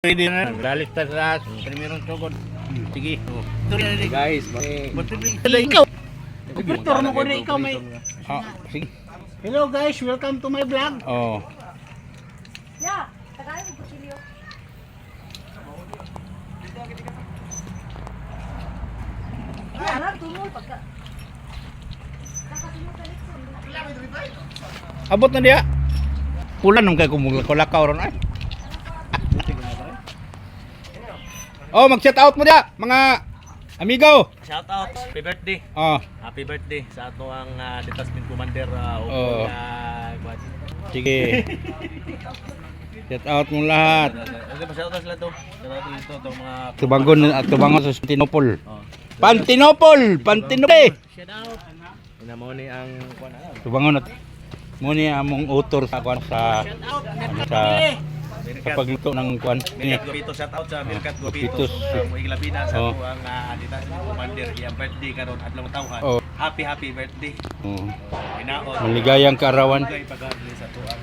Pwede na. Galit ta sa primerong tugod. Sige. Guys, Ikaw. Victor mo ko na ikaw may. Sige. Hello guys, welcome to my vlog. Oh. Ya, tagay mo kutsilyo. Ara tumol pagka. Abot na dia. Pula nung kay kumulakaw ron ay. Oh, mag-shout out mo dia, mga amigo. shout out, happy birthday. Oh, Happy birthday sa ato ang detachment commander Oh. sige. Shout out mo lahat. Shout out sila to. Shout out dito itong mga Tubangon sa Pantinopol. oh. Pantinopol. Shout out. Ina mo ni ang Tubangon at mo ni among author sa kwan sa pagluto ng kwan. Mirkat Gopito, shout out sa Mirkat Gopito. Gopitos. Ilabina sa Oh. ato ang detachment commander iyang birthday karon adlaw tawhan. Oh. Happy birthday. Oh. Inaot. Maligayang kaarawan. Kay pagabli sa ato ang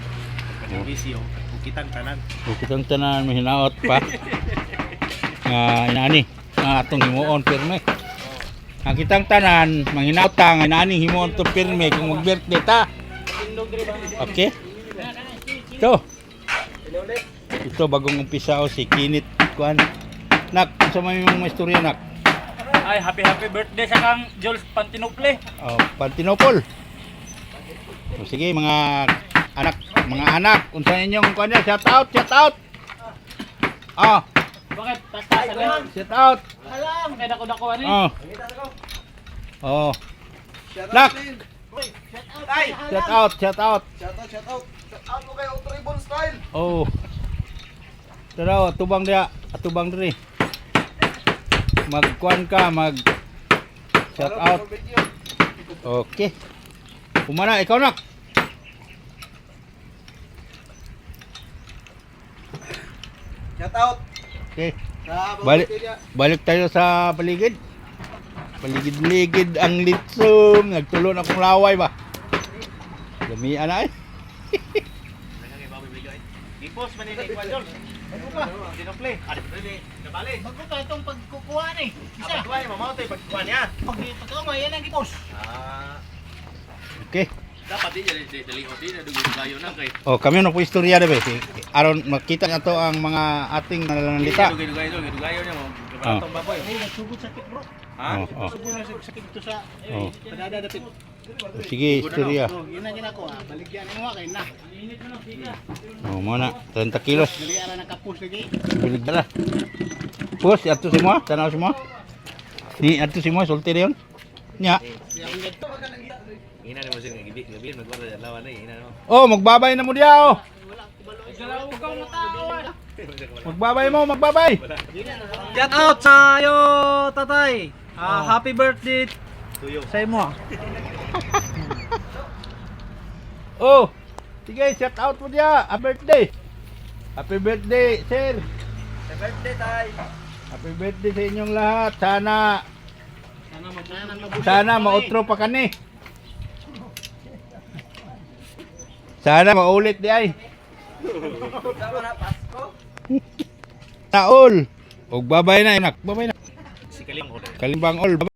servisyo. Kitang tanan. Kitang tanan mahinaot pa. Nga inani nga atong himuon pirme. Ang kitang tanan manghinaot ta nga inani himuon to pirme kung mag-birthday ta. Okay? Ito bagong umpisa o si Kinit kuan. Nak, sa may mga istorya nak. Ay, happy birthday sa kang Jules Pantinople. Oh, Pantinopol. So, sige mga anak, unsa inyong kuan niya? Shout out. Oh, Bakit? Tastasan shout out. Alam, kaya dako-dako ani. Oh. Oh. Nak, shout out. Shout out mo kay Tribal Style. Oh. Tara, atubang diri. Magkuan ka, shout out. Okay. Kumana, ikaw nak. Shout out. Okay. Balik tayo sa paligid. Paligid-ligid ang litsong. Nagtulo na akong laway ba? Damian na eh. Ipos man ni Jules. Ano ba? Dinople. Nabali. Bago ka itong pagkukuha ni. Isa. Pagkuha mamaw tay pagkuha niya. Pagkakama yan ang ipos. Okay. Dapat din dali din na dugo kayo na kay. Oh, kami na po istorya na ba? Aron makita na to ang mga ating nananalita. Dugo niya mo. Oh. Katong baboy. Ay, nagsugod sakit bro. Ha? Oh. Sugod na sakit ito sa Oh. padada dapit. Sige, istorya. So, yun ang ginako baligyan mo kay na. Oh, muna 30 kilos. Dili ara nakapus lagi. Bilig dala. Pus, ato si mo, tanaw si mo. Ni ato si mo, sulti na yun. Nya. Ina ni mo sing gidi, gabi magwala sa lawan ay ina mo. Oh, magbabay na mo diya oh. Ikaw mo tao. Magbabay. Shout out sa iyo, tatay. Happy birthday Tuyo. sa imo. Oh, sige, shout out mo diya. Happy birthday, sir. Happy birthday tay. Happy birthday sa inyong lahat. Sana Sana mautro pa kani. Sana maulit di ay. Tama na Pasko. Naol. Og babay na, anak. Babay na. Si Kalim ko. Kalimbang all.